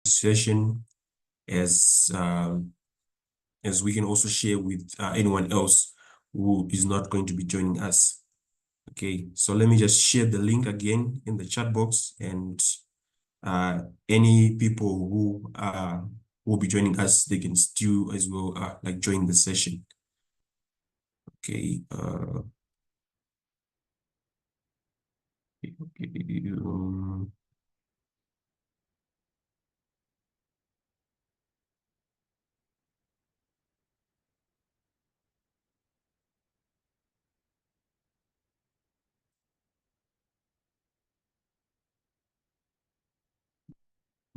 session as we can also share with anyone else who is not going to be joining us. Okay, so let me just share the link again in the chat box, and any people who will be joining us, they can still as well like join the session. Okay.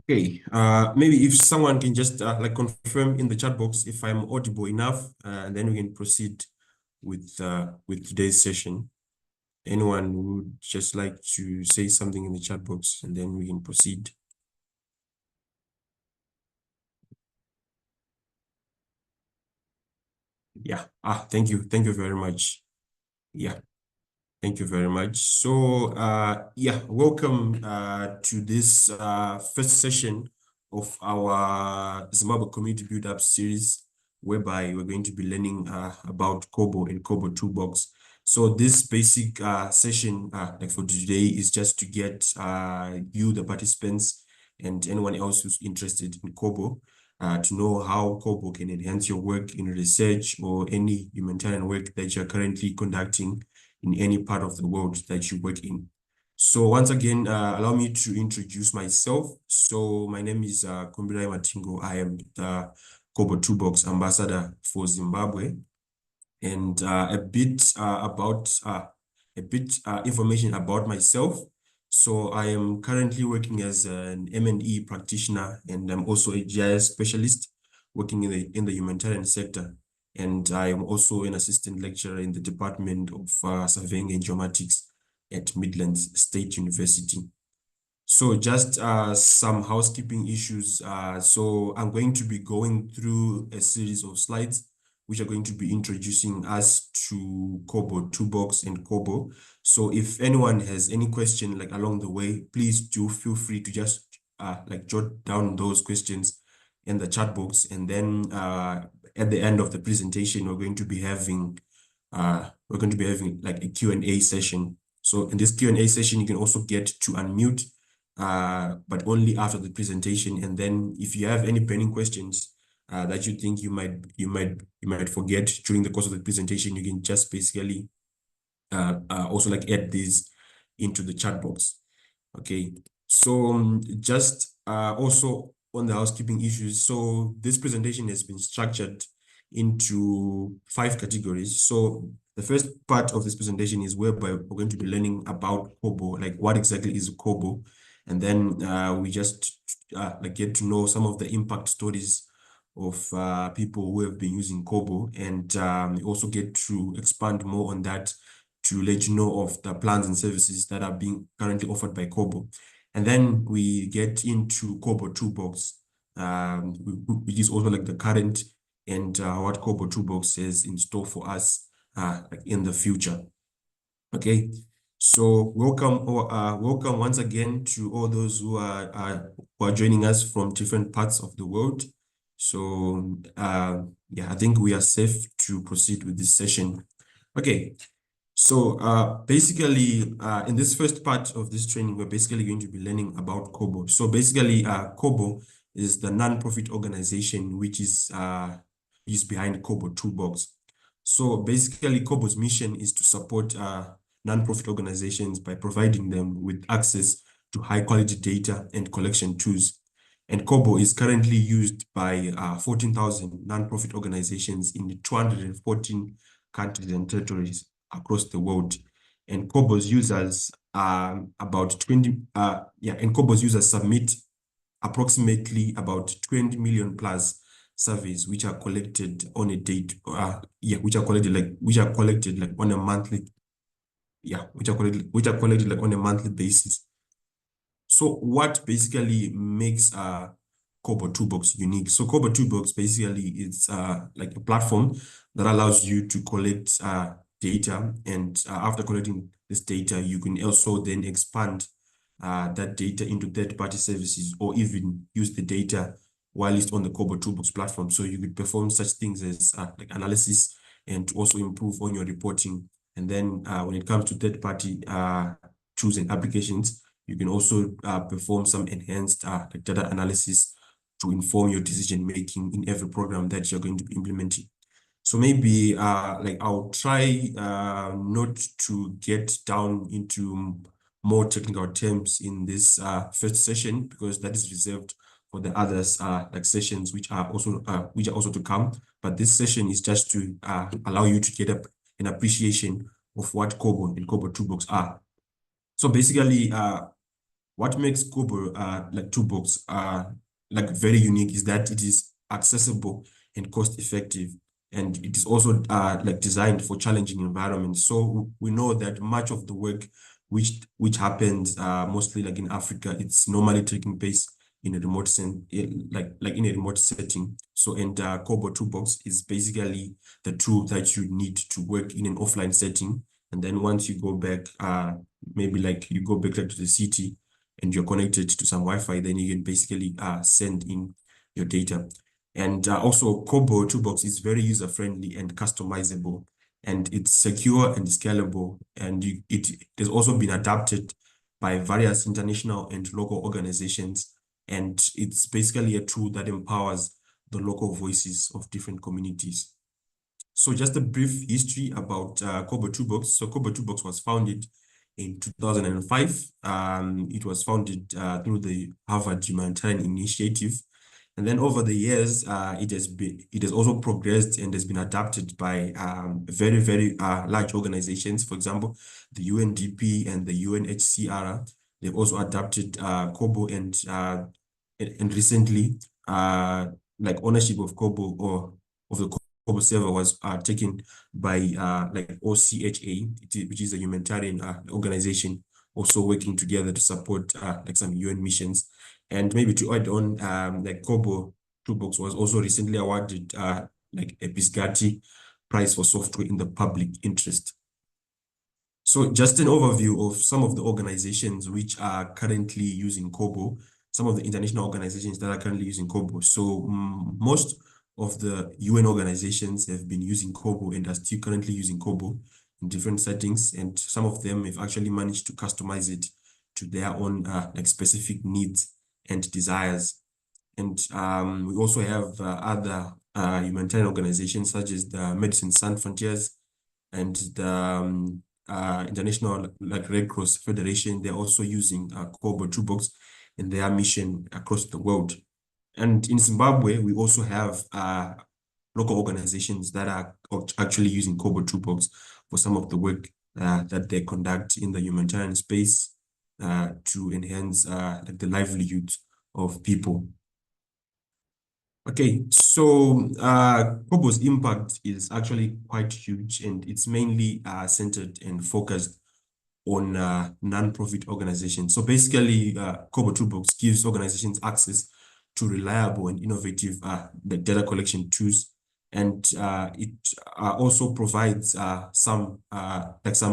Okay, maybe if someone can just like confirm in the chat box if I'm audible enough, and then we can proceed with today's session. Anyone would just like to say something in the chat box, and then we can proceed. Yeah. Thank you very much. Yeah. Thank you very much. So, yeah, welcome to this first session of our Zimbabwe Community Build Up series, whereby we're going to be learning about Kobo and KoboToolbox. So this basic session like for today is just to get you, the participants, and anyone else who's interested in Kobo to know how Kobo can enhance your work in research or any humanitarian work that you're currently conducting in any part of the world that you work in. So once again, allow me to introduce myself. So my name is Kumbirai Matingo. I am the KoboToolbox ambassador for Zimbabwe. And a bit information about myself. So I am currently working as an M&E practitioner, and I'm also a GIS specialist working in the humanitarian sector. And I am also an assistant lecturer in the Department of Surveying and Geomatics at Midlands State University. So just some housekeeping issues. So I'm going to be going through a series of slides which are going to be introducing us to KoboToolbox and Kobo. So if anyone has any question like along the way, please do feel free to just like jot down those questions in the chat box, and then at the end of the presentation, we're going to be having like a Q&A session. So in this Q&A session, you can also get to unmute, but only after the presentation. And then if you have any burning questions that you think you might forget during the course of the presentation, you can just basically also like add these into the chat box. Okay, so just also on the housekeeping issues. So this presentation has been structured into 5 categories. So the first part of this presentation is whereby we're going to be learning about Kobo, like what exactly is Kobo, and then we just like get to know some of the impact stories of people who have been using Kobo, and also get to expand more on that to let you know of the plans and services that are being currently offered by Kobo. And then we get into KoboToolbox, which is also like the current and what KoboToolbox has in store for us in the future. Okay, so welcome once again to all those who are joining us from different parts of the world. So yeah, I think we are safe to proceed with this session. Okay, so basically in this first part of this training, we're basically going to be learning about Kobo. So basically Kobo is the non-profit organization which is behind KoboToolbox. So basically Kobo's mission is to support non-profit organizations by providing them with access to high quality data and collection tools. And Kobo is currently used by 14,000 non-profit organizations in 214 countries and territories across the world. And Kobo's users are about 20, and Kobo's users submit approximately about 20 million plus surveys which are collected on a date, which are collected like on a monthly, which are collected like on a monthly basis. So what basically makes KoboToolbox unique? So KoboToolbox basically is like a platform that allows you to collect data, and after collecting this data, you can also then expand that data into third-party services, or even use the data while it's on the Kobo Toolbox platform. So you could perform such things as like analysis and also improve on your reporting. And then when it comes to third-party tools and applications, you can also perform some enhanced like data analysis to inform your decision making in every program that you're going to be implementing. So maybe like I'll try not to get down into more technical terms in this first session, because that is reserved for the others like sessions which are also to come. But this session is just to allow you to get an appreciation of what Kobo and KoboToolbox are. So basically, what makes Kobo like Toolbox like very unique is that it is accessible and cost effective, and it is also like designed for challenging environments. So we know that much of the work which happens mostly like in Africa, it's normally taking place in a remote like in a remote setting. So and Kobo Toolbox is basically the tool that you need to work in an offline setting. And then once you go back, maybe like you go back to the city and you're connected to some Wi-Fi, then you can basically send in your data. And also Kobo Toolbox is very user-friendly and customizable, and it's secure and scalable. And it has also been adapted by various international and local organizations. And it's basically a tool that empowers the local voices of different communities. So just a brief history about Kobo Toolbox. So Kobo Toolbox was founded in 2005. It was founded through the Harvard Humanitarian Initiative. And then over the years, it has also progressed and has been adapted by very, very large organizations. For example, the UNDP and the UNHCR. They've also adapted Kobo, and recently, like ownership of Kobo or of the Kobo server was taken by like OCHA, which is a humanitarian organization, also working together to support like some UN missions. And maybe to add on, like Kobo Toolbox was also recently awarded like a Bisgatti Prize for software in the public interest. So just an overview of some of the organizations which are currently using Kobo, some of the international organizations that are currently using Kobo. So most of the UN organizations have been using Kobo and are still currently using Kobo in different settings. And some of them have actually managed to customize it to their own like specific needs and desires. And we also have other humanitarian organizations such as the Medicine Sans Frontiers and the International like Red Cross Federation. They're also using Kobo Toolbox in their mission across the world. And in Zimbabwe, we also have local organizations that are actually using Kobo Toolbox for some of the work that they conduct in the humanitarian space to enhance like the livelihoods of people. Okay, so Kobo's impact is actually quite huge, and it's mainly centered and focused on non-profit organizations. So basically, Kobo Toolbox gives organizations access to reliable and innovative the data collection tools, and it also provides some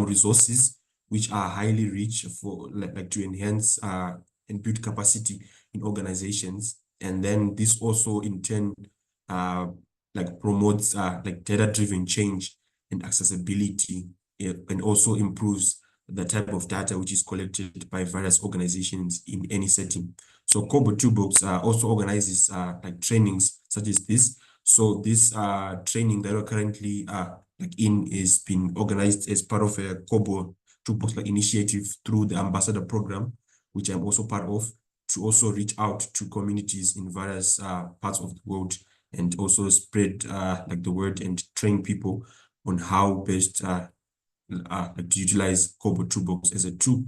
resources which are highly rich for like to enhance and build capacity in organizations. And then this also in turn like promotes like data-driven change and accessibility, and also improves the type of data which is collected by various organizations in any setting. So Kobo Toolbox also organizes like trainings such as this. So this training that we're currently like in is being organized as part of a Kobo Toolbox like initiative through the ambassador program, which I'm also part of, to also reach out to communities in various parts of the world, and also spread like the word and train people on how best to utilize Kobo Toolbox as a tool.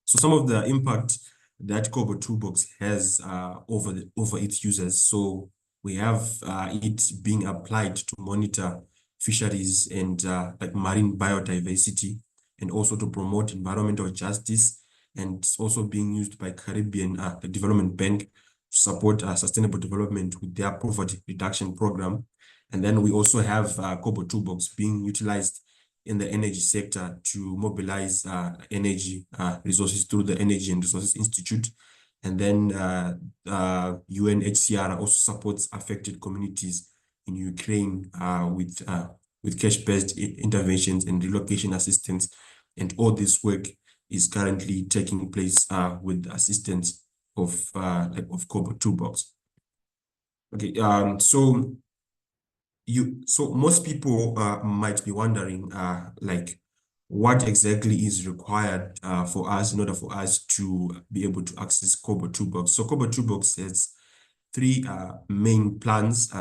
So some of the impact that Kobo Toolbox has over its users. So we have it being applied to monitor fisheries and like marine biodiversity, and also to promote environmental justice. And it's also being used by Caribbean the Development Bank to support sustainable development with their poverty reduction program. And then we also have Kobo Toolbox being utilized in the energy sector to mobilize energy resources through the Energy and Resources Institute. And then UNHCR also supports affected communities in Ukraine with cash-based interventions and relocation assistance. And all this work is currently taking place with assistance of KoboToolbox. Okay, so most people might be wondering like what exactly is required for us in order for us to be able to access KoboToolbox. So KoboToolbox has three main plans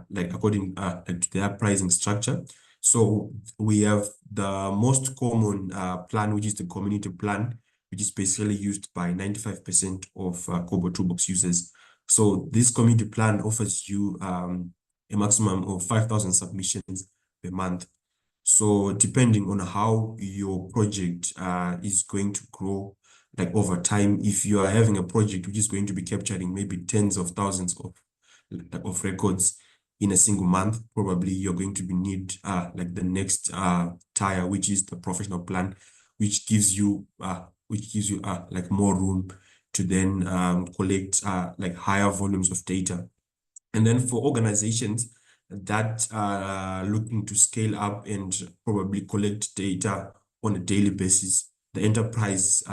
like according to their pricing structure. So we have the most common plan, which is the community plan, which is basically used by 95% of KoboToolbox users. So this community plan offers you a maximum of 5,000 submissions per month. So depending on how your project is going to grow, like over time, if you are having a project which is going to be capturing maybe tens of thousands of records in a single month, probably you're going to be need like the next tier, which is the professional plan, which gives you like more room to then collect like higher volumes of data. And then for organizations that are looking to scale up and probably collect data on a daily basis, the enterprise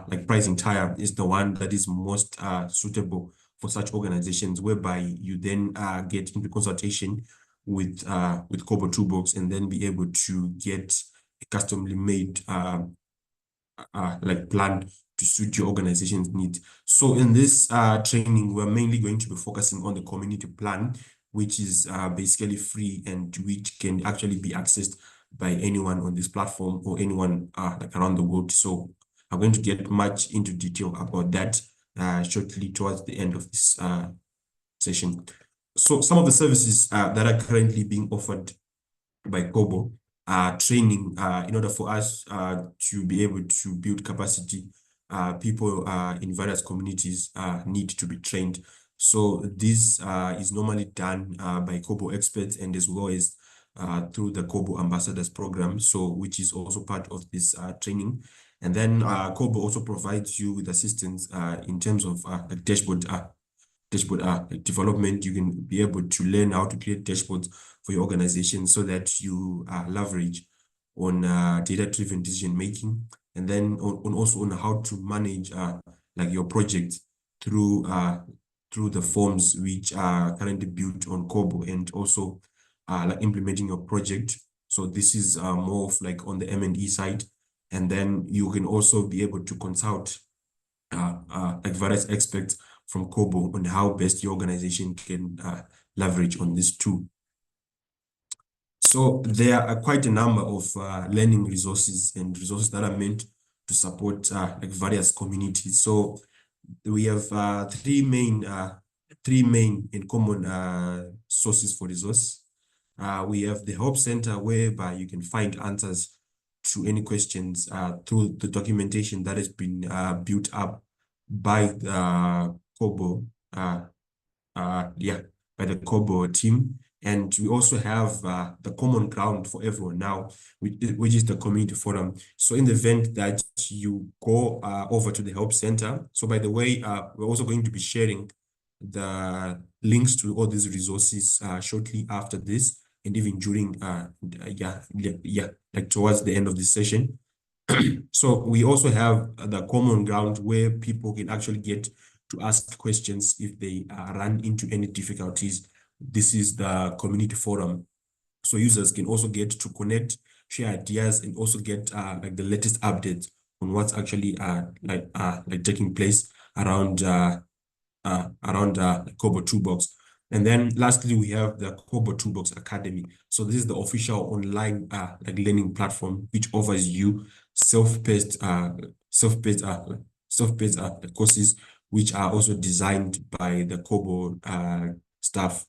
like pricing tier is the one that is most suitable for such organizations, whereby you then get into consultation with KoboToolbox and then be able to get a customly made like plan to suit your organization's needs. So in this training, we're mainly going to be focusing on the community plan, which is basically free and which can actually be accessed by anyone on this platform or anyone like around the world. So I'm going to get much into detail about that shortly towards the end of this session. So some of the services that are currently being offered by Kobo training in order for us to be able to build capacity. People in various communities need to be trained. So this is normally done by Kobo experts and as well as through the Kobo Ambassadors program, so which is also part of this training. And then Kobo also provides you with assistance in terms of like dashboard development. You can be able to learn how to create dashboards for your organization so that you leverage on data-driven decision making, and then also on how to manage like your project through the forms which are currently built on Kobo, and also like implementing your project. So this is more of like on the M&E side, and then you can also be able to consult like various experts from Kobo on how best your organization can leverage on this tool. So there are quite a number of learning resources and resources that are meant to support like various communities. So we have three main and common sources for resource. We have the Help Center, whereby you can find answers to any questions through the documentation that has been built up by the Kobo, by the Kobo team. And we also have the common ground for everyone now, which is the community forum. So in the event that you go over to the Help Center, so by the way, we're also going to be sharing the links to all these resources shortly after this, and even during like towards the end of this session. So we also have the common ground where people can actually get to ask questions if they run into any difficulties. This is the community forum. So users can also get to connect, share ideas, and also get like the latest updates on what's actually like taking place around KoboToolbox. And then lastly, we have the KoboToolbox Academy. So this is the official online like learning platform which offers you self-paced courses which are also designed by the Kobo staff.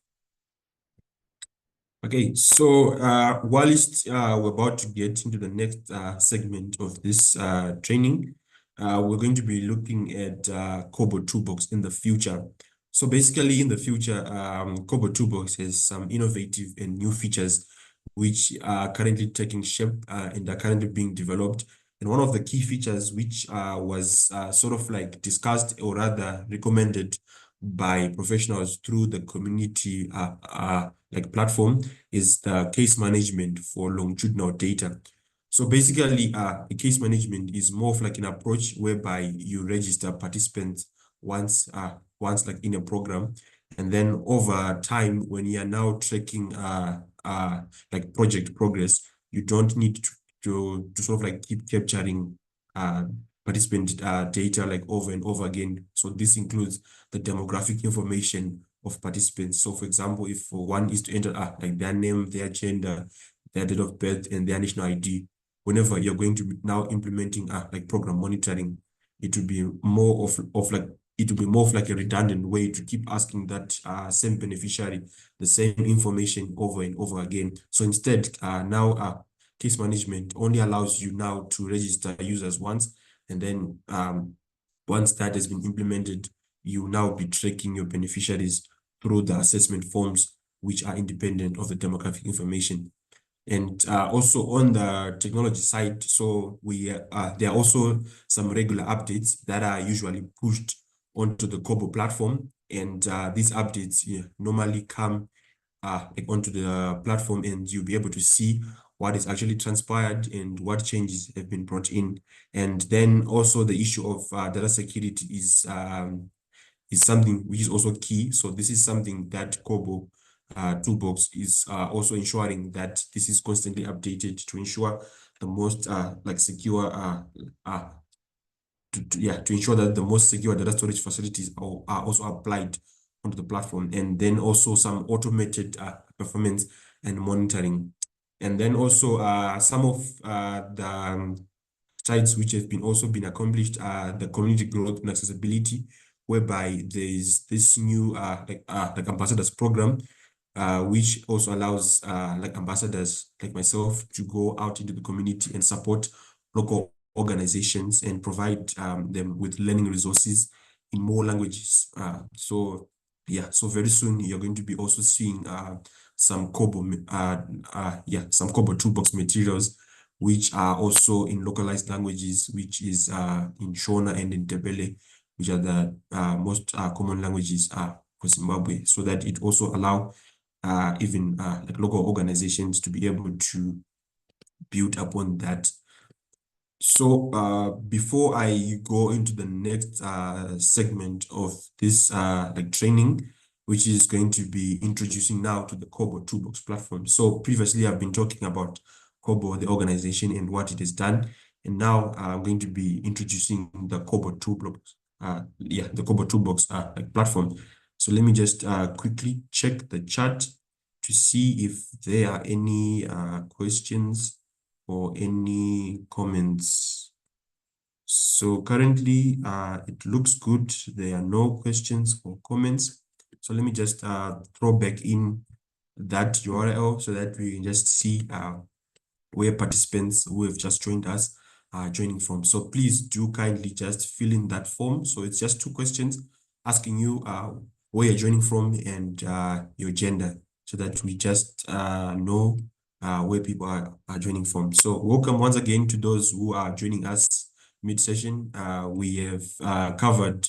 Okay, so whilst we're about to get into the next segment of this training, we're going to be looking at KoboToolbox in the future. So basically, in the future, KoboToolbox has some innovative and new features which are currently taking shape and are currently being developed. And one of the key features which was sort of like discussed or rather recommended by professionals through the community like platform is the case management for longitudinal data. So basically, the case management is more of like an approach whereby you register participants once like in a program, and then over time when you are now tracking like project progress, you don't need to sort of like keep capturing uh participant data like over and over again. So this includes the demographic information of participants. So for example, if one is to enter like their name, their gender, their date of birth, and their national ID, whenever you're going to be now implementing like program monitoring, it will be more of like it will be more of like a redundant way to keep asking that same beneficiary the same information over and over again. So instead, now case management only allows you now to register users once, and then once that has been implemented, you now be tracking your beneficiaries through the assessment forms, which are independent of the demographic information. And also on the technology side, so there are also some regular updates that are usually pushed onto the Kobo platform, and these updates normally come like onto the platform, and you'll be able to see what is actually transpired and what changes have been brought in. And then also the issue of data security is something which is also key. So this is something that Kobo Toolbox is also ensuring that this is constantly updated to ensure the most like secure to ensure that the most secure data storage facilities are also applied onto the platform, and then also some automated performance and monitoring. And then also some of the sites which have been also been accomplished are the community growth and accessibility, whereby there's this new like ambassadors program, which also allows like ambassadors like myself to go out into the community and support local organizations and provide them with learning resources in more languages. So yeah, so very soon you're going to be also seeing some some KoboToolbox materials which are also in localized languages, which is in Shona and in Ndebele, which are the most common languages for Zimbabwe, so that it also allow even like local organizations to be able to build upon that. So before I go into the next segment of this like training, which is going to be introducing now to the KoboToolbox platform. So previously I've been talking about Kobo, the organization, and what it has done. And now I'm going to be introducing the KoboToolbox, the KoboToolbox like platform. So let me just quickly check the chat to see if there are any questions or any comments. So currently, it looks good. There are no questions or comments. So let me just throw back in that URL so that we can just see where participants who have just joined us are joining from. So please do kindly just fill in that form. So it's just 2 questions asking you where you're joining from and your gender, so that we just know where people are joining from. So welcome once again to those who are joining us mid-session. We have covered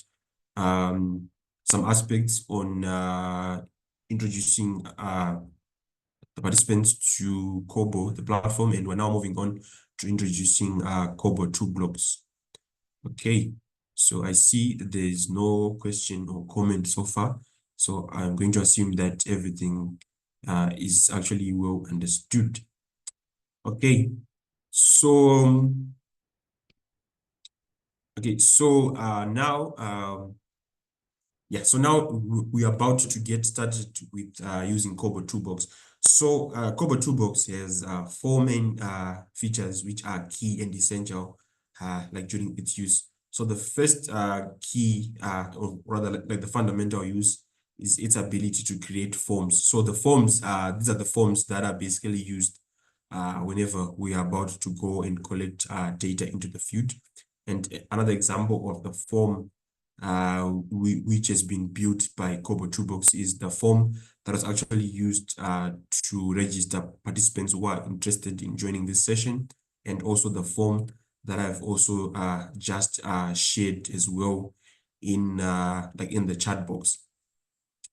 some aspects on introducing the participants to Kobo, the platform, and we're now moving on to introducing KoboToolbox. Okay, so I see there's no question or comment so far, so I'm going to assume that everything is actually well understood. Okay, so now so now we are about to get started with using KoboToolbox. So KoboToolbox has 4 main features which are key and essential like during its use. So the first key, or rather like the fundamental use, is its ability to create forms. So the forms, these are the forms that are basically used whenever we are about to go and collect data into the field. And another example of the form which has been built by KoboToolbox, is the form that was actually used to register participants who are interested in joining this session, and also the form that I've also just shared as well in in the chat box.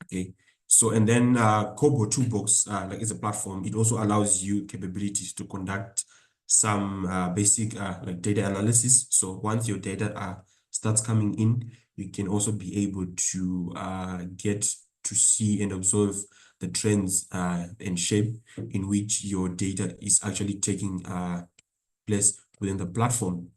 Okay. So, and then KoboToolbox, like is a platform, it also allows you capabilities to conduct some basic like data analysis. So once your data starts coming in, you can also be able to get to see and observe the trends and shape in which your data is actually taking place within the platform.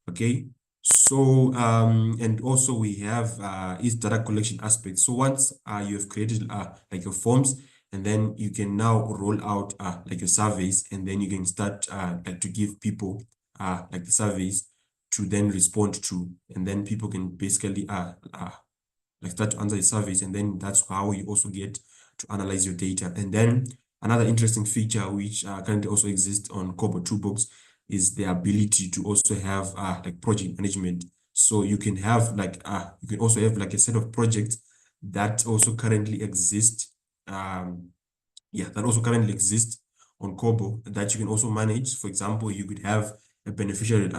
Okay. So and also we have is data collection aspect. So once you have created like your forms, and then you can now roll out like your surveys, and then you can start like to give people like the surveys to then respond to, and then people can basically like start to answer the surveys, and then that's how you also get to analyze your data. And then another interesting feature which currently also exists on KoboToolbox is the ability to also have like project management. So you can have like you can also have like a set of projects that also currently exist. That also currently exists on Kobo that you can also manage. For example, you could have a beneficiary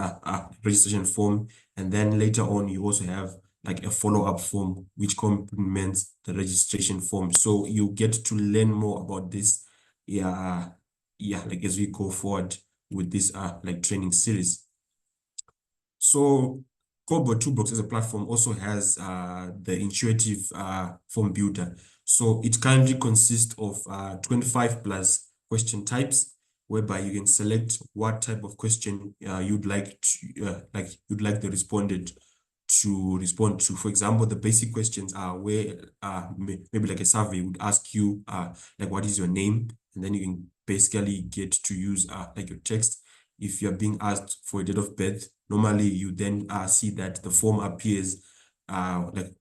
registration form, and then later on you also have like a follow-up form which complements the registration form. So you get to learn more about this, like as we go forward with this like training series. So KoboToolbox as a platform also has the intuitive form builder. So it currently consists of 25 plus question types, whereby you can select what type of question you'd like to you'd like the respondent to respond to. For example, the basic questions are where maybe like a survey would ask you like what is your name, and then you can basically get to use like your text. If you're being asked for a date of birth, normally you then see that the form appears then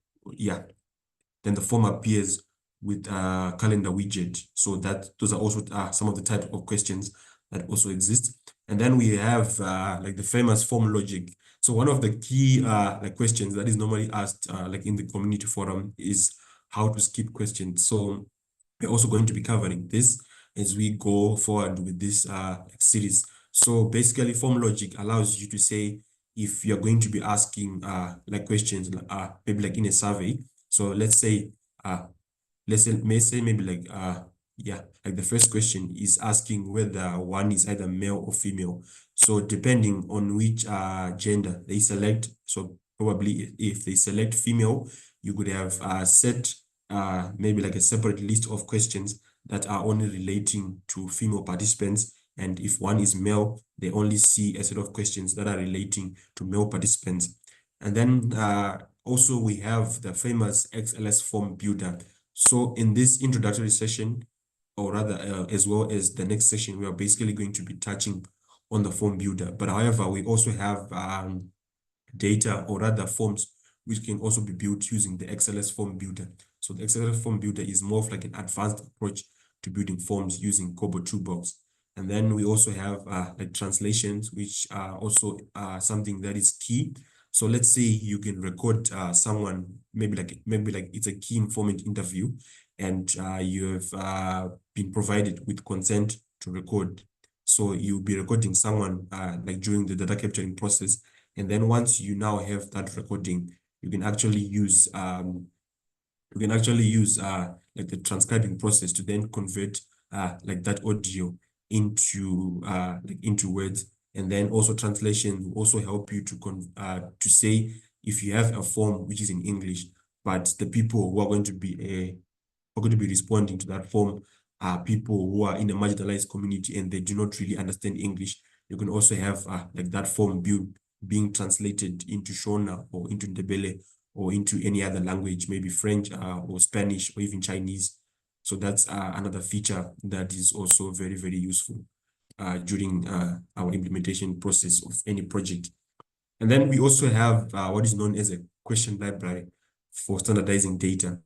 the form appears with a calendar widget. So that those are also some of the type of questions that also exist. And then we have like the famous form logic. So one of the key like questions that is normally asked like in the community forum is how to skip questions. So we're also going to be covering this as we go forward with this like series. So basically, form logic allows you to say if you're going to be asking like questions maybe like in a survey. So let's say maybe like like the first question is asking whether one is either male or female. So depending on which gender they select, so probably if they select female, you could have set maybe like a separate list of questions that are only relating to female participants. And if one is male, they only see a set of questions that are relating to male participants. And then also we have the famous XLS form builder. So in this introductory session, or rather as well as the next session, we are basically going to be touching on the form builder. But however, we also have data or rather forms which can also be built using the XLS form builder. So the XLS form builder is more of like an advanced approach to building forms using KoboToolbox. And then we also have like translations, which are also something that is key. So let's say you can record someone, maybe like it's a key informant interview, and you have been provided with consent to record. So you'll be recording someone like during the data capturing process. And then once you now have that recording, you can actually use like the transcribing process to then convert like that audio into into words. And then also translation will also help you to say if you have a form which is in English, but the people who are going to be responding to that form are people who are in a marginalized community and they do not really understand English. You can also have like that form being translated into Shona or into Ndebele or into any other language, maybe French or Spanish or even Chinese. So that's another feature that is also very, very useful during our implementation process of any project. And then we also have what is known as a question library for standardizing data.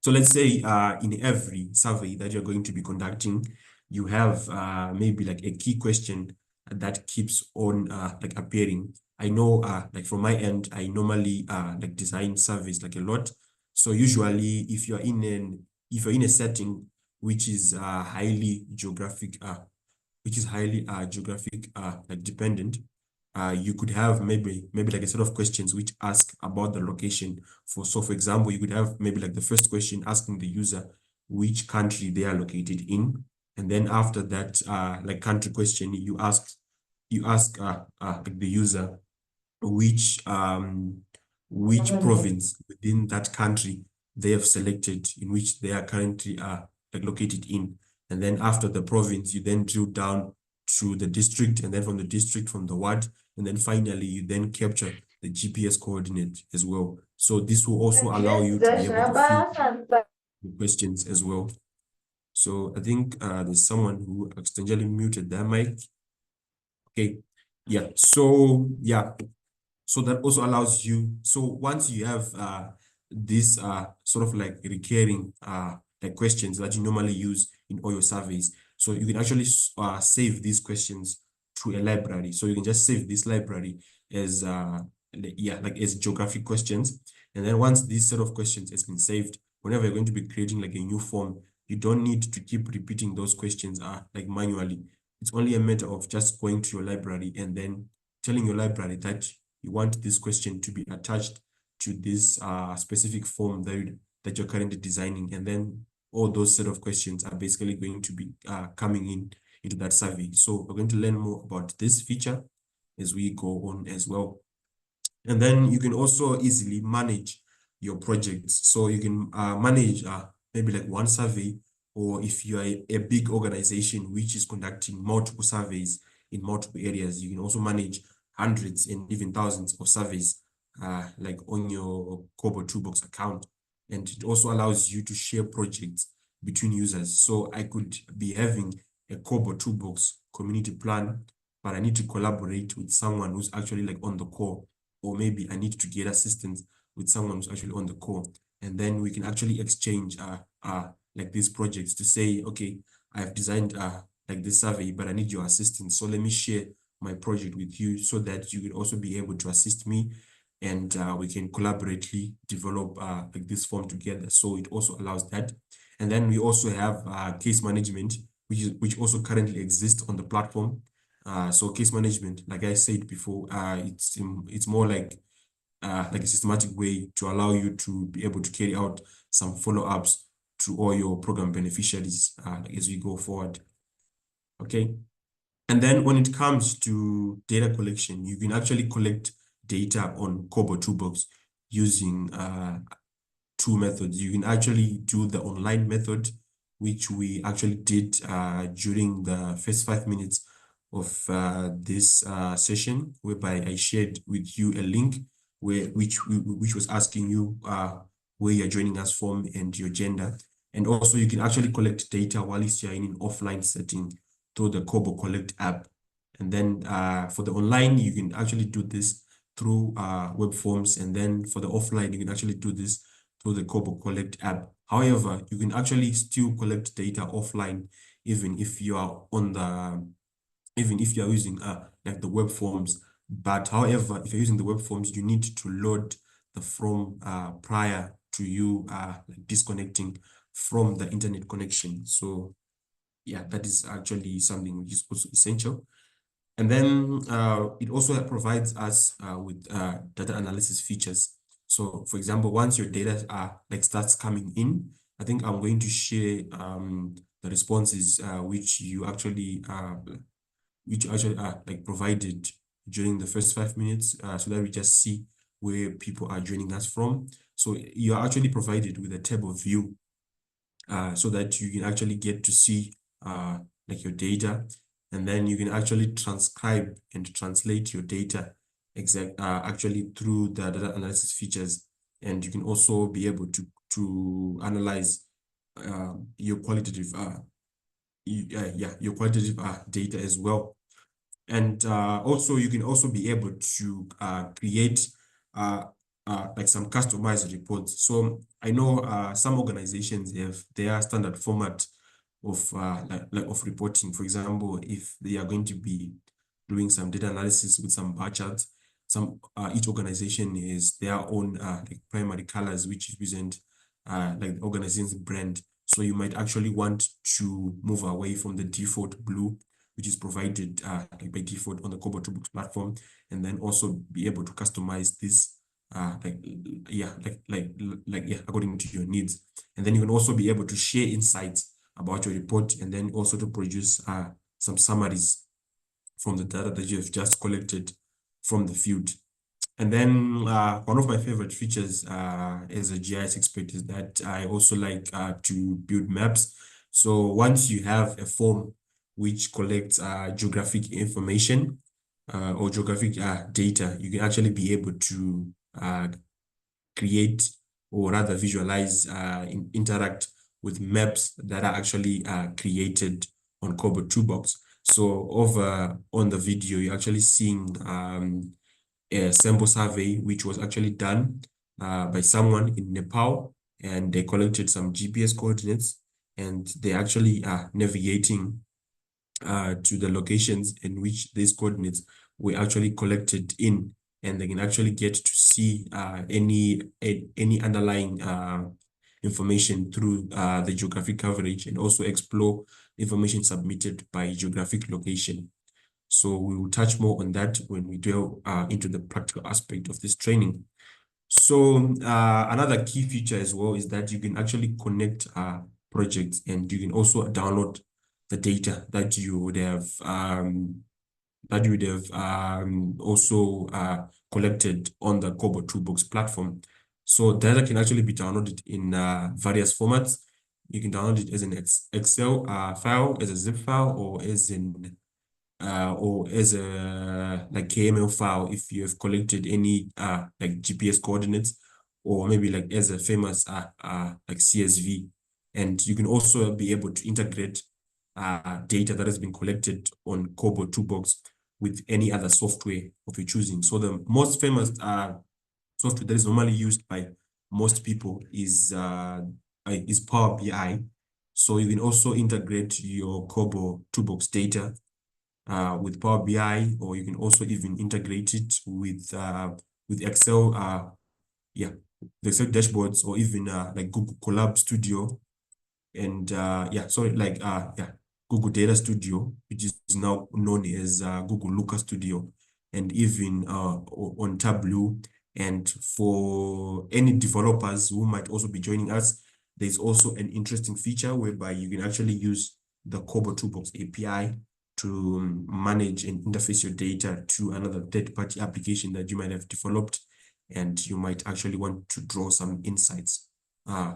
So let's say in every survey that you're going to be conducting, you have maybe like a key question that keeps on like appearing. I know like from my end, I normally like design surveys like a lot. So usually if you're in a setting which is highly geographic like dependent, you could have maybe like a set of questions which ask about the location. For example, you could have maybe like the first question asking the user which country they are located in, and then after that like country question, you ask like the user which province within that country they have selected, in which they are currently like located in. And then after the province, you then drill down to the district, and then from the district, from the ward, and then finally you then capture the GPS coordinate as well. So this will also allow you to be able to fill the questions as well. So I think there's someone who accidentally muted their mic. Okay. Yeah. So yeah. So that also allows you. So once you have this sort of like recurring like questions that you normally use in all your surveys, so you can actually save these questions to a library. So you can just save this library as like as geographic questions. And then once this set of questions has been saved, whenever you're going to be creating like a new form, you don't need to keep repeating those questions like manually. It's only a matter of just going to your library and then telling your library that you want this question to be attached to this specific form that you're currently designing. And then all those set of questions are basically going to be coming into that survey. So we're going to learn more about this feature as we go on as well. And then you can also easily manage your projects. So you can manage maybe like one survey, or if you are a big organization which is conducting multiple surveys in multiple areas, you can also manage hundreds and even thousands of surveys like on your Kobo Toolbox account. And it also allows you to share projects between users. So I could be having a Kobo Toolbox community plan, but I need to collaborate with someone who's actually like on the core, or maybe I need to get assistance with someone who's actually on the core. And then we can actually exchange like these projects to say, okay, I've designed like this survey, but I need your assistance. So let me share my project with you so that you will also be able to assist me, and we can collaboratively develop like this form together. So it also allows that. And then we also have case management, which also currently exists on the platform. So case management, like I said before, it's more like a systematic way to allow you to be able to carry out some follow-ups to all your program beneficiaries as we go forward. Okay. And then when it comes to data collection, you can actually collect data on Kobo Toolbox using two methods. You can actually do the online method, which we actually did during the first 5 minutes of this session, whereby I shared with you a link which was asking you where you're joining us from and your gender. And also you can actually collect data while you're in an offline setting through the Kobo Collect app. And then for the online, you can actually do this through web forms. And then for the offline, you can actually do this through the Kobo Collect app. However, you can actually still collect data offline, even if you are using like the web forms. But however, if you're using the web forms, you need to load the form prior to you like disconnecting from the internet connection. So yeah, that is actually something which is also essential. And then it also provides us with data analysis features. So for example, once your data like starts coming in, I think I'm going to share the responses which you actually like provided during the first 5 minutes, so that we just see where people are joining us from. So you are actually provided with a table view so that you can actually get to see like your data, and then you can actually transcribe and translate your data actually through the data analysis features. And you can also be able to analyze your qualitative your qualitative data as well. And also you can also be able to create like some customized reports. So I know some organizations have their standard format of like of reporting. For example, if they are going to be doing some data analysis with some bar charts, each organization has their own like primary colors, which represent like the organization's brand. So you might actually want to move away from the default blue, which is provided like by default on the KoboToolbox platform, and then also be able to customize this according to your needs. And then you can also be able to share insights about your report, and then also to produce some summaries from the data that you have just collected from the field. And then one of my favorite features as a GIS expert is that I also like to build maps. So once you have a form which collects geographic information or geographic data, you can actually be able to create, or rather visualize, interact with maps that are actually created on KoboToolbox. So over on the video, you're actually seeing a sample survey, which was actually done by someone in Nepal, and they collected some GPS coordinates, and they actually are navigating to the locations in which these coordinates were actually collected in, and they can actually get to see any underlying information through the geographic coverage, and also explore information submitted by geographic location. So we will touch more on that when we delve into the practical aspect of this training. So another key feature as well is that you can actually connect projects, and you can also download the data that you would have also collected on the KoboToolbox platform. So data can actually be downloaded in various formats. You can download it as an Excel file, as a zip file, or as a like KML file if you have collected any like GPS coordinates, or maybe like as a famous like CSV. And you can also be able to integrate data that has been collected on KoboToolbox with any other software of your choosing. So the most famous software that is normally used by most people is Power BI. So you can also integrate your KoboToolbox data with Power BI, or you can also even integrate it with Excel, the Excel dashboards, or even like Google Colab Studio, and Google Data Studio, which is now known as Google Looker Studio, and even on Tableau. And for any developers who might also be joining us, there's also an interesting feature whereby you can actually use the KoboToolbox API to manage and interface your data to another third-party application that you might have developed, and you might actually want to draw some insights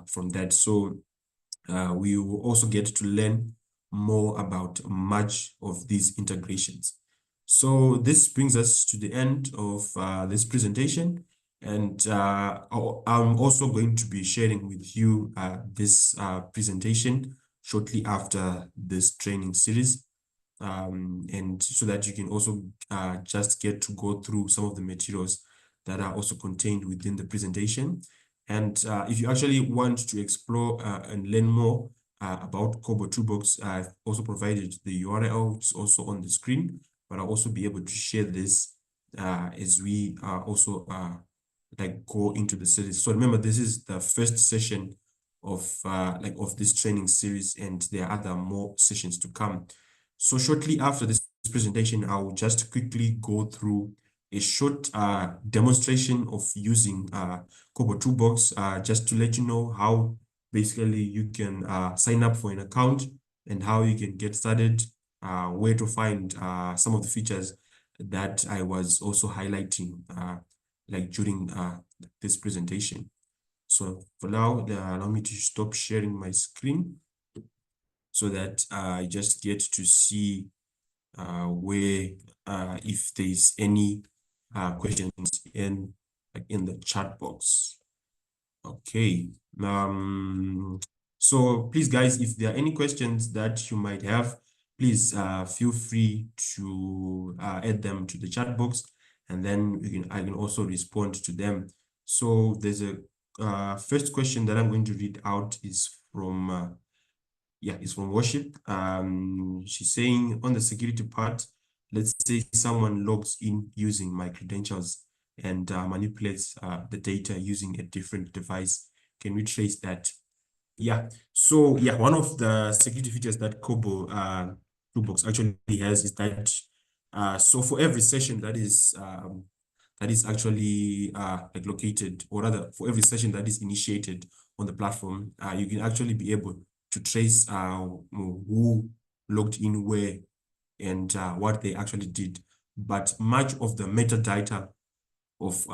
from that. So we will also get to learn more about much of these integrations. So this brings us to the end of this presentation, and I'm also going to be sharing with you this presentation shortly after this training series, and so that you can also just get to go through some of the materials that are also contained within the presentation. And if you actually want to explore and learn more about KoboToolbox, I've also provided the URL, which is also on the screen, but I'll also be able to share this as we also like go into the series. So remember, this is the first session of of this training series, and there are other more sessions to come. So shortly after this presentation, I will just quickly go through a short demonstration of using KoboToolbox, just to let you know how basically you can sign up for an account, and how you can get started, where to find some of the features that I was also highlighting like during this presentation. So for now, allow me to stop sharing my screen so that I just get to see where if there's any questions in the chat box. Okay. So please, guys, if there are any questions that you might have, please feel free to add them to the chat box, and then I can also respond to them. So there's a first question that I'm going to read out is from it's from Worship. She's saying, on the security part, let's say someone logs in using my credentials and manipulates the data using a different device. Can we trace that? Yeah. So yeah, one of the security features that Kobo Toolbox actually has is that so for every session that is actually like located, or rather for every session that is initiated on the platform, you can actually be able to trace who logged in where and what they actually did. But much of the metadata of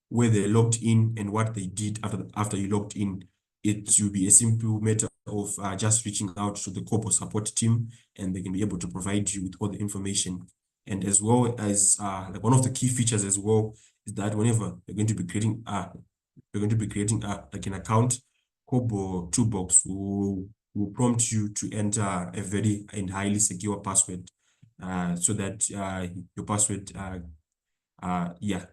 where they logged in and what they did after you logged in, it will be a simple matter of just reaching out to the Kobo support team, and they can be able to provide you with all the information. And as well as like one of the key features as well is that whenever you're going to be creating like an account, Kobo Toolbox will prompt you to enter a very and highly secure password, so that your password yeah,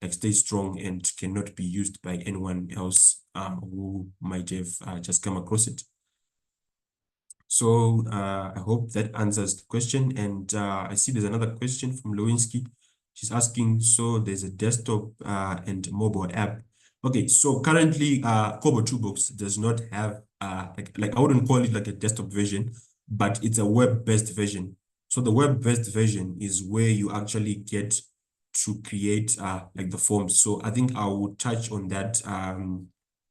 like stay strong and cannot be used by anyone else who might have just come across it. So I hope that answers the question. And I see there's another question from Lewinsky. She's asking, so there's a desktop and mobile app. Okay, so currently Kobo Toolbox does not have like I wouldn't call it like a desktop version, but it's a web-based version. So the web-based version is where you actually get to create like the forms. So I think I will touch on that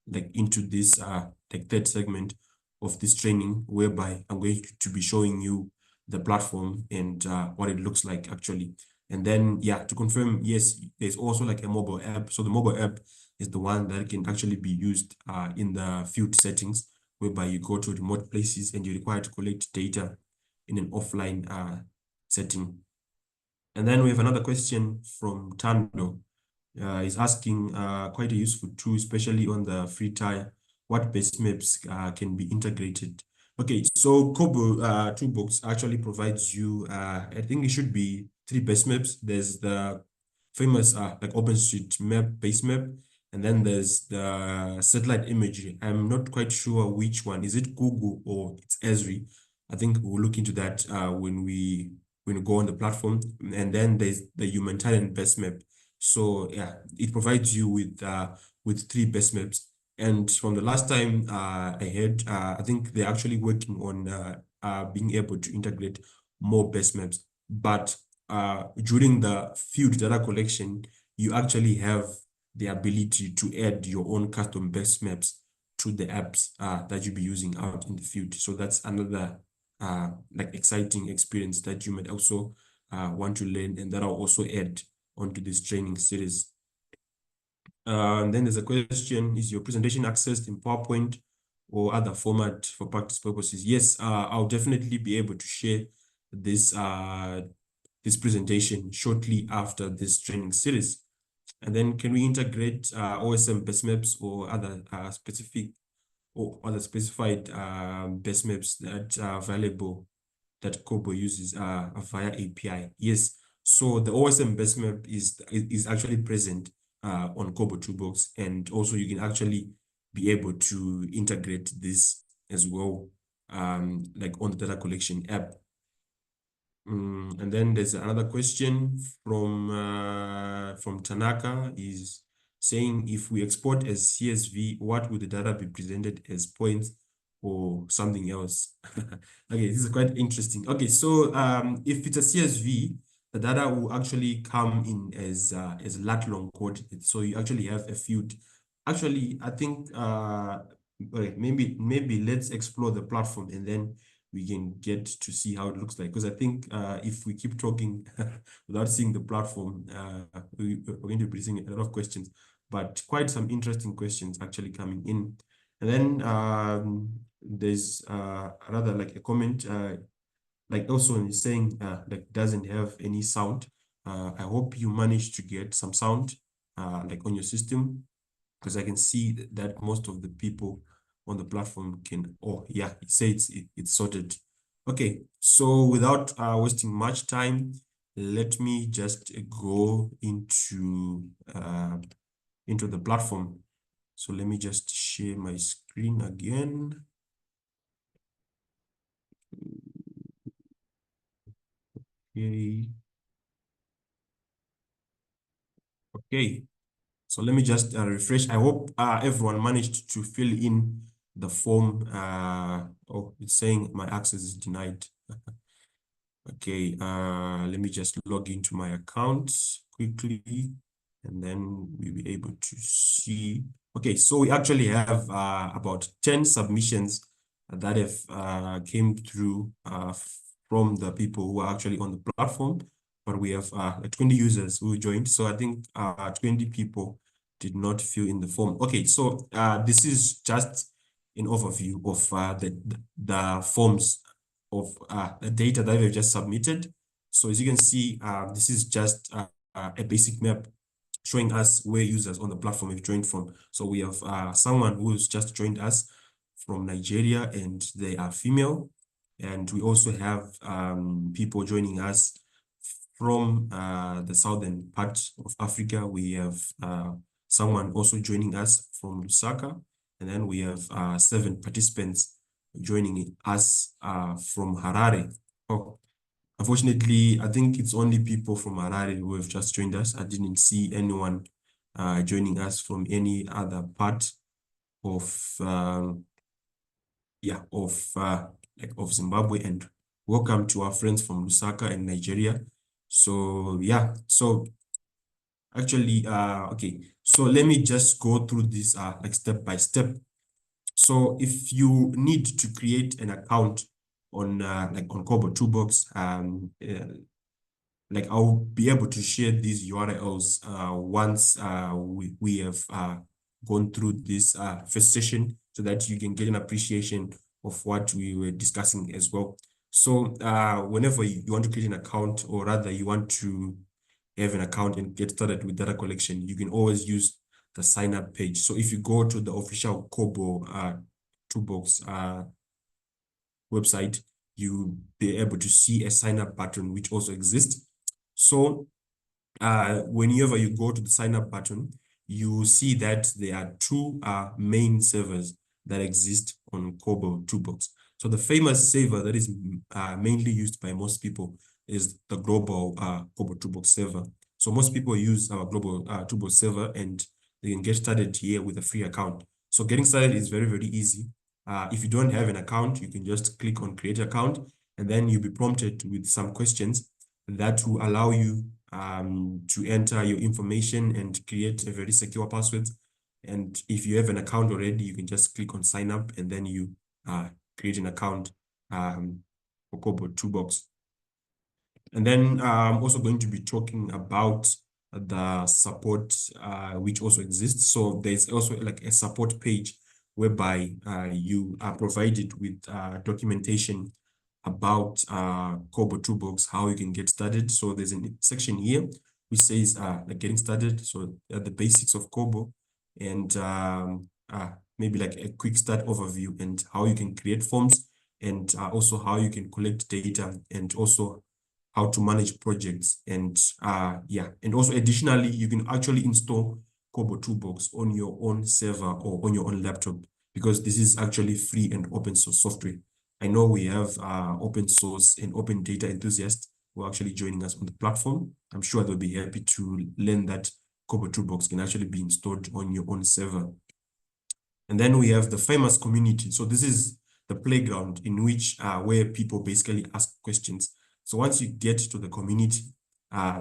like into this like third segment of this training, whereby I'm going to be showing you the platform and what it looks like actually. And then, yeah, to confirm, yes, there's also like a mobile app. So the mobile app is the one that can actually be used in the field settings, whereby you go to remote places and you're required to collect data in an offline setting. And then we have another question from Tando. Is asking quite a useful tool, especially on the free tier. What base maps can be integrated? Okay, so Kobo Toolbox actually provides you, I think it should be 3 base maps. There's the famous like OpenStreetMap base map, and then there's the satellite imagery. I'm not quite sure which one. Is it Google or it's Esri? I think we'll look into that when we go on the platform. And then there's the humanitarian base map. So yeah, it provides you with 3 base maps. And from the last time I heard, I think they're actually working on being able to integrate more base maps. But during the field data collection, you actually have the ability to add your own custom base maps to the apps that you'll be using out in the field. So that's another like exciting experience that you might also want to learn, and that I'll also add onto this training series. And then there's a question, is your presentation accessed in PowerPoint or other format for practice purposes? Yes, I'll definitely be able to share this this presentation shortly after this training series. And then can we integrate OSM base maps or other specific or other specified base maps that are available that Kobo uses via API? Yes. So the OSM base map is actually present on Kobo Toolbox, and also you can actually be able to integrate this as well, like on the data collection app. And then there's another question from Tanaka, is saying, if we export as CSV, what would the data be presented as points or something else? Okay, this is quite interesting. Okay, so if it's a CSV, the data will actually come in as lat long coordinates. So you actually have a field. Actually, I think okay, maybe let's explore the platform and then we can get to see how it looks like. Because I think if we keep talking without seeing the platform, we're going to be seeing a lot of questions, but quite some interesting questions actually coming in. And then there's another like a comment, like also saying like doesn't have any sound. I hope you managed to get some sound like on your system, because I can see that most of the people on the platform can, oh yeah, it says it's sorted. Okay, so without wasting much time, let me just go into the platform. So let me just share my screen again. Okay. Okay. So let me just refresh. I hope everyone managed to fill in the form. Oh, it's saying my access is denied. Okay, let me just log into my account quickly, and then we'll be able to see. Okay, so we actually have about 10 submissions that have came through from the people who are actually on the platform, but we have 20 users who joined. So I think 20 people did not fill in the form. Okay, so this is just an overview of the forms of the data that we've just submitted. So as you can see, this is just a basic map showing us where users on the platform have joined from. So we have someone who's just joined us from Nigeria and they are female. And we also have people joining us from the southern part of Africa. We have someone also joining us from Lusaka. And then we have 7 participants joining us from Harare. Oh, unfortunately, I think it's only people from Harare who have just joined us. I didn't see anyone joining us from any other part of of Zimbabwe. And welcome to our friends from Lusaka and Nigeria. So yeah, so actually okay, so let me just go through this like step by step. So if you need to create an account on like on KoboToolbox, like I'll be able to share these URLs once we have gone through this first session, so that you can get an appreciation of what we were discussing as well. So whenever you want to create an account, or rather you want to have an account and get started with data collection, you can always use the sign up page. So if you go to the official Kobo Toolbox website, you'll be able to see a sign up button, which also exists. So whenever you go to the sign up button, you see that there are 2 main servers that exist on KoboToolbox. So the famous server that is mainly used by most people is the global KoboToolbox server. So most people use our global Toolbox server, and they can get started here with a free account. So getting started is very, very easy. If you don't have an account, you can just click on create account, and then you'll be prompted with some questions that will allow you to enter your information and create a very secure password. And if you have an account already, you can just click on sign up, and then you create an account for KoboToolbox. And then I'm also going to be talking about the support which also exists. So there's also like a support page whereby you are provided with documentation about KoboToolbox, how you can get started. So there's a section here which says like getting started. So the basics of Kobo, and maybe like a quick start overview, and how you can create forms, and also how you can collect data, and also how to manage projects. And and also additionally, you can actually install KoboToolbox on your own server or on your own laptop, because this is actually free and open source software. I know we have open source and open data enthusiasts who are actually joining us on the platform. I'm sure they'll be happy to learn that KoboToolbox can actually be installed on your own server. And then we have the famous community. So this is the playground in which where people basically ask questions. So once you get to the community,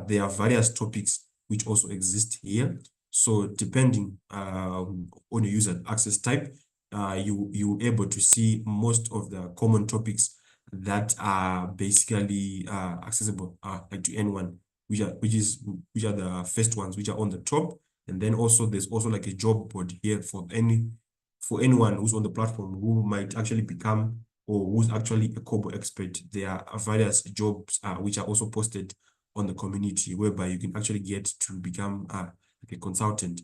there are various topics which also exist here. So depending on your user access type, you're able to see most of the common topics that are basically accessible like to anyone, which are the first ones, which are on the top. And then also there's also like a job board here for anyone who's on the platform who might actually become, or who's actually a Kobo expert. There are various jobs which are also posted on the community, whereby you can actually get to become like a consultant.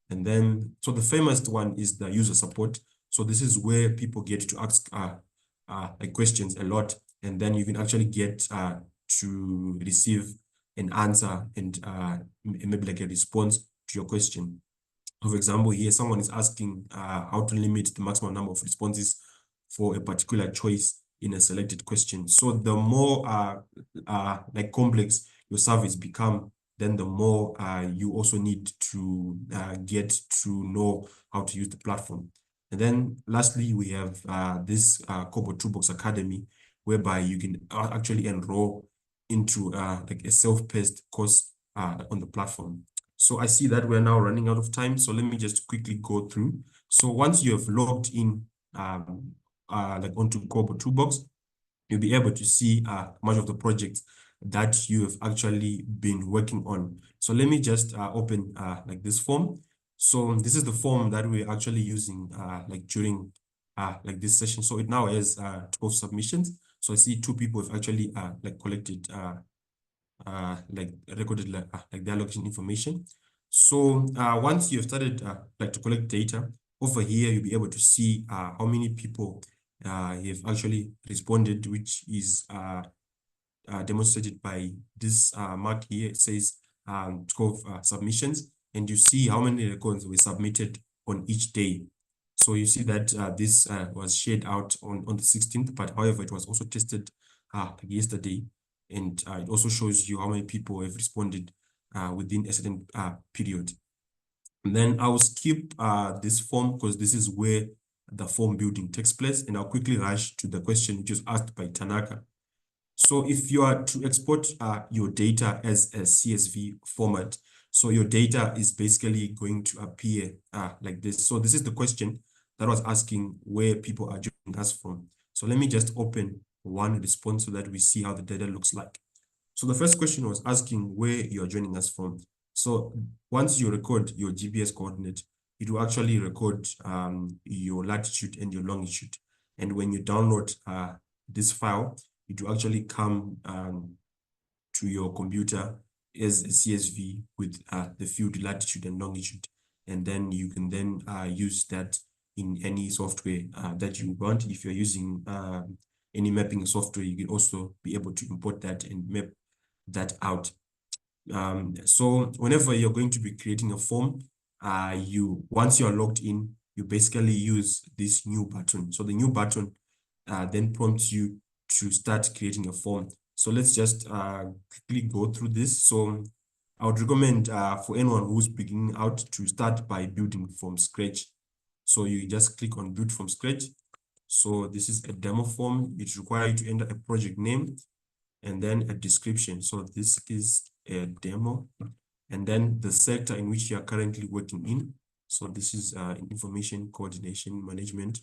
And then, so the famous one is the user support. So this is where people get to ask like questions a lot, and then you can actually get to receive an answer, and maybe like a response to your question. For example, here someone is asking how to limit the maximum number of responses for a particular choice in a selected question. So the more like complex your surveys become, then the more you also need to get to know how to use the platform. And then lastly, we have this Kobo Toolbox Academy, whereby you can actually enroll into like a self-paced course on the platform. So I see that we're now running out of time. So let me just quickly go through. So once you have logged in like onto Kobo Toolbox, you'll be able to see much of the projects that you have actually been working on. So let me just open like this form. So this is the form that we're actually using like during like this session. So it now has 12 submissions. So I see 2 people have actually like collected like recorded like their location information. So once you have started like to collect data, over here you'll be able to see how many people have actually responded, which is demonstrated by this mark here. It says 12 submissions, and you see how many records were submitted on each day. So you see that this was shared out on the 16th, but however, it was also tested yesterday, and it also shows you how many people have responded within a certain period. And then I'll skip this form because this is where the form building takes place, and I'll quickly rush to the question which was asked by Tanaka. So if you are to export your data as a CSV format, so your data is basically going to appear like this. So this is the question that was asking where people are joining us from. So let me just open one response so that we see how the data looks like. So the first question was asking where you are joining us from. So once you record your GPS coordinate, it will actually record your latitude and your longitude. And when you download this file, it will actually come to your computer as a CSV with the field latitude and longitude. And then you can then use that in any software that you want. If you're using any mapping software, you can also be able to import that and map that out. So whenever you're going to be creating a form, once you're logged in, you basically use this new button. So the new button then prompts you to start creating a form. So let's just quickly go through this. So I would recommend for anyone who's beginning out to start by building from scratch. So you just click on build from scratch. So this is a demo form. It requires you to enter a project name and then a description. So this is a demo, and then the sector in which you are currently working in. So this is information coordination management,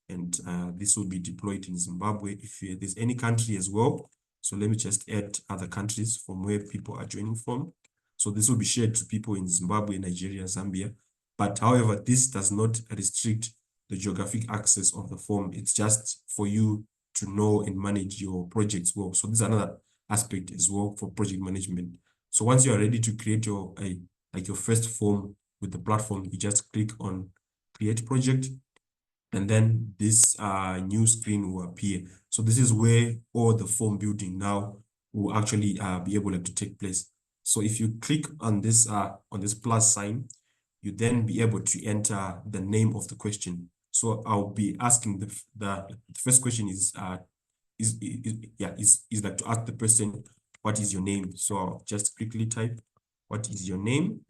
and this will be deployed in Zimbabwe. If there's any country as well, so let me just add other countries from where people are joining from. So this will be shared to people in Zimbabwe, Nigeria, Zambia. But however, this does not restrict the geographic access of the form. It's just for you to know and manage your projects well. So this is another aspect as well for project management. So once you are ready to create your like your first form with the platform, you just click on create project, and then this new screen will appear. So this is where all the form building now will actually be able to take place. So if you click on this plus sign, you then be able to enter the name of the question. So I'll be asking the first question is like to ask the person, what is your name? So I'll just quickly type, what is your name?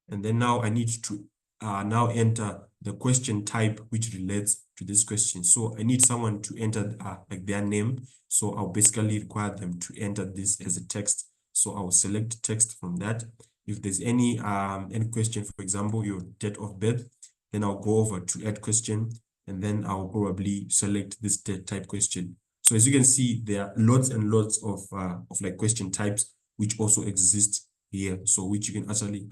And then now I need to now enter the question type which relates to this question. So I need someone to enter like their name. So I'll basically require them to enter this as a text. So I'll select text from that. If there's any question, for example, your date of birth, then I'll go over to add question, and then I'll probably select this type question. So as you can see, there are lots and lots of like question types which also exist here. So which you can actually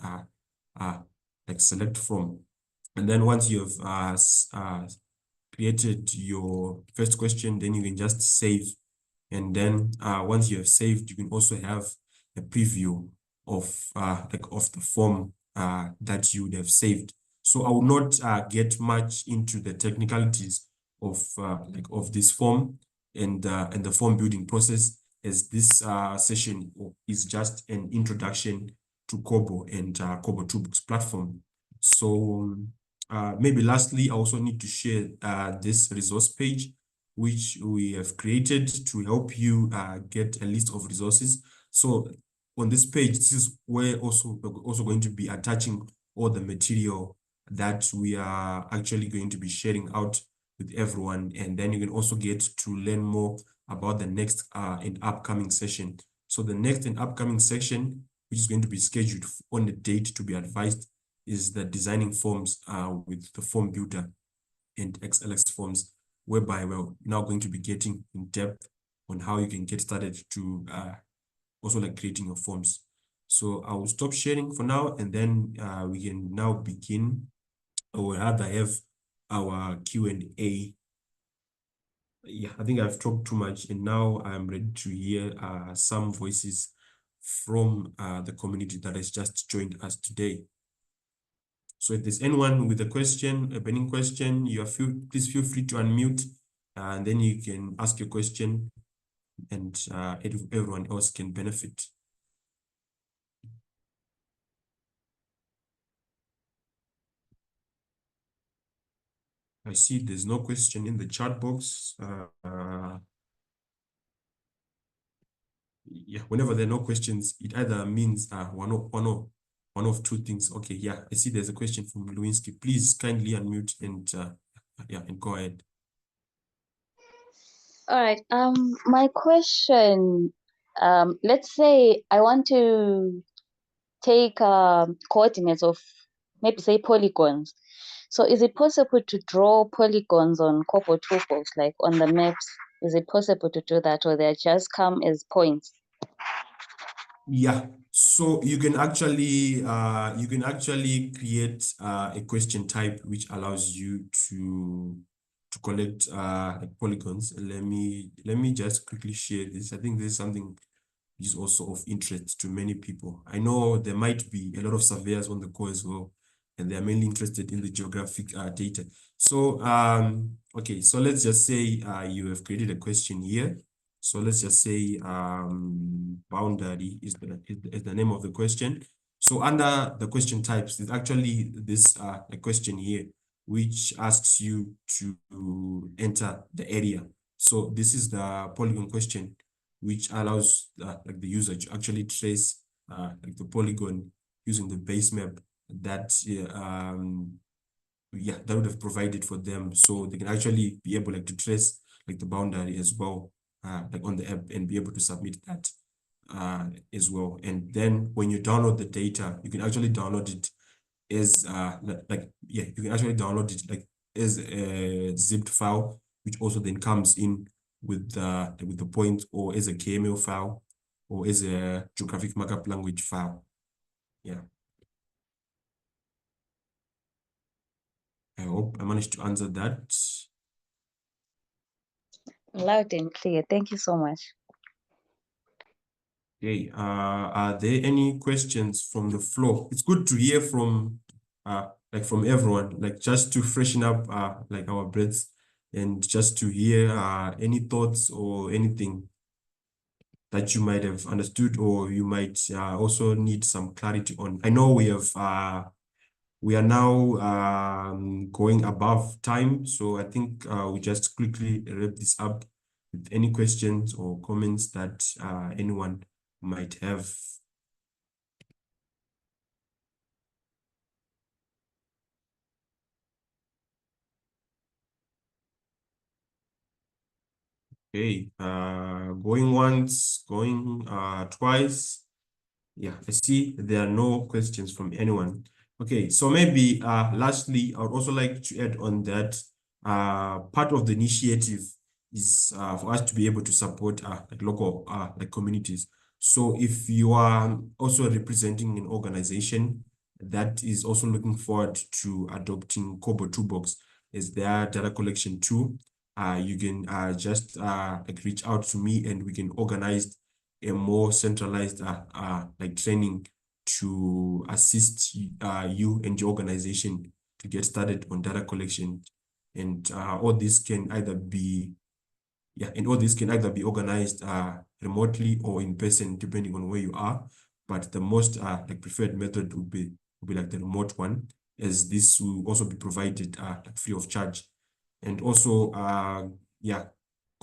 like select from. And then once you've created your first question, then you can just save. And then once you have saved, you can also have a preview of like of the form that you would have saved. So I will not get much into the technicalities of like of this form and the form building process, as this session is just an introduction to Kobo and KoboToolbox platform. So maybe lastly, I also need to share this resource page which we have created to help you get a list of resources. So on this page, this is where we're also going to be attaching all the material that we are actually going to be sharing out with everyone. And then you can also get to learn more about the next and upcoming session. So the next and upcoming section, which is going to be scheduled on the date to be advised, is the designing forms with the form builder and XLX forms, whereby we're now going to be getting in depth on how you can get started to also like creating your forms. So I will stop sharing for now, and then we can now begin, or rather have our Q&A. Yeah, I think I've talked too much, and now I'm ready to hear some voices from the community that has just joined us today. So if there's anyone with a question, a burning question, please feel free to unmute, and then you can ask your question, and everyone else can benefit. I see there's no question in the chat box. Yeah, whenever there are no questions, it either means one of two things. Okay, yeah, I see there's a question from Lewinsky. Please kindly unmute and yeah, and go ahead. All right. My question, let's say I want to take coordinates of maybe say polygons. So is it possible to draw polygons on KoboToolbox, like on the maps? Is it possible to do that, or they just come as points? Yeah, so you can actually create a question type which allows you to collect like polygons. Let me just quickly share this. I think this is something which is also of interest to many people. I know there might be a lot of surveyors on the call as well, and they are mainly interested in the geographic data. So okay, so let's just say you have created a question here. So let's just say boundary is the name of the question. So under the question types, there's actually this a question here which asks you to enter the area. So this is the polygon question, which allows like the user to actually trace like the polygon using the base map that yeah, that would have provided for them, so they can actually be able like to trace like the boundary as well, like on the app, and be able to submit that as well. And then when you download the data, you can actually download it as yeah, you can actually download it like as a zipped file, which also then comes in with the point, or as a KML file, or as a geographic markup language file. Yeah. I hope I managed to answer that. Loud and clear. Thank you so much. Okay, are there any questions from the floor? It's good to hear from like from everyone, like just to freshen up like our breaths, and just to hear any thoughts or anything that you might have understood, or you might also need some clarity on. I know we are now going above time, so I think we just quickly wrap this up with any questions or comments that anyone might have. Okay, going once, going twice. Yeah, I see there are no questions from anyone. Okay, so maybe lastly, I would also like to add on that part of the initiative is for us to be able to support like local like communities. So if you are also representing an organization that is also looking forward to adopting KoboToolbox as their data collection tool, you can just like reach out to me, and we can organize a more centralized like training to assist you and your organization to get started on data collection. And all this can either be organized remotely or in person, depending on where you are. But the most like preferred method would be like the remote one, as this will also be provided like free of charge. And also yeah,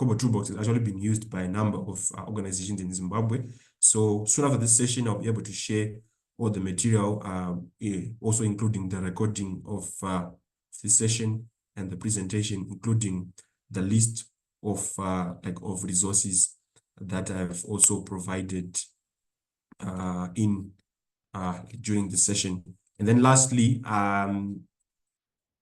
KoboToolbox is actually being used by a number of organizations in Zimbabwe. So soon after this session, I'll be able to share all the material, also including the recording of this session and the presentation, including the list of of resources that I've also provided during the session. And then lastly,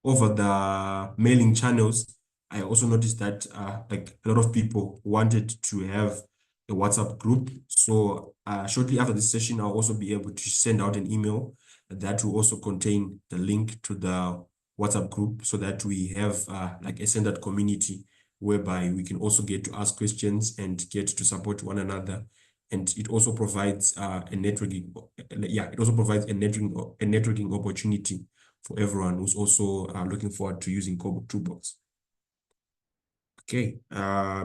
over the mailing channels, I also noticed that like a lot of people wanted to have a WhatsApp group. So shortly after this session, I'll also be able to send out an email that will also contain the link to the WhatsApp group, so that we have like a centered community whereby we can also get to ask questions and get to support one another. And it also provides a networking, it also provides a networking opportunity for everyone who's also looking forward to using KoboToolbox. Okay,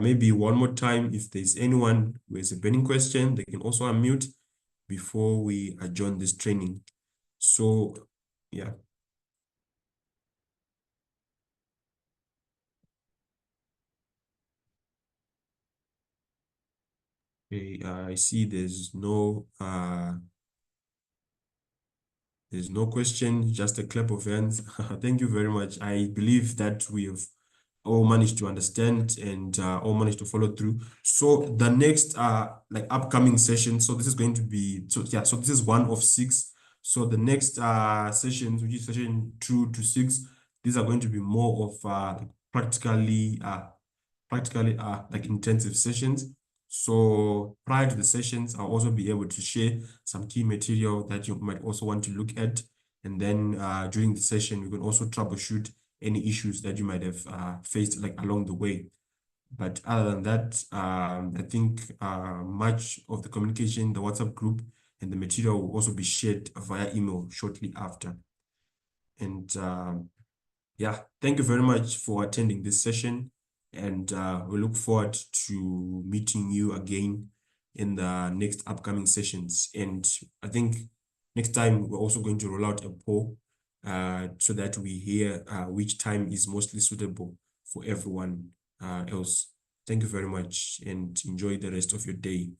maybe one more time, if there's anyone who has a burning question, they can also unmute before we adjourn this training. So, yeah. Okay, I see there's no question, just a clap of hands. Thank you very much. I believe that we have all managed to understand and all managed to follow through. So the next like upcoming session, so this is going to be, so this is 1 of 6. So the next sessions, which is session 2 to 6, these are going to be more of practically like intensive sessions. So prior to the sessions, I'll also be able to share some key material that you might also want to look at. And then during the session, we can also troubleshoot any issues that you might have faced like along the way. But other than that, I think much of the communication, the WhatsApp group, and the material will also be shared via email shortly after. And yeah, thank you very much for attending this session. And we look forward to meeting you again in the next upcoming sessions. And I think next time we're also going to roll out a poll so that we hear which time is mostly suitable for everyone else. Thank you very much and enjoy the rest of your day.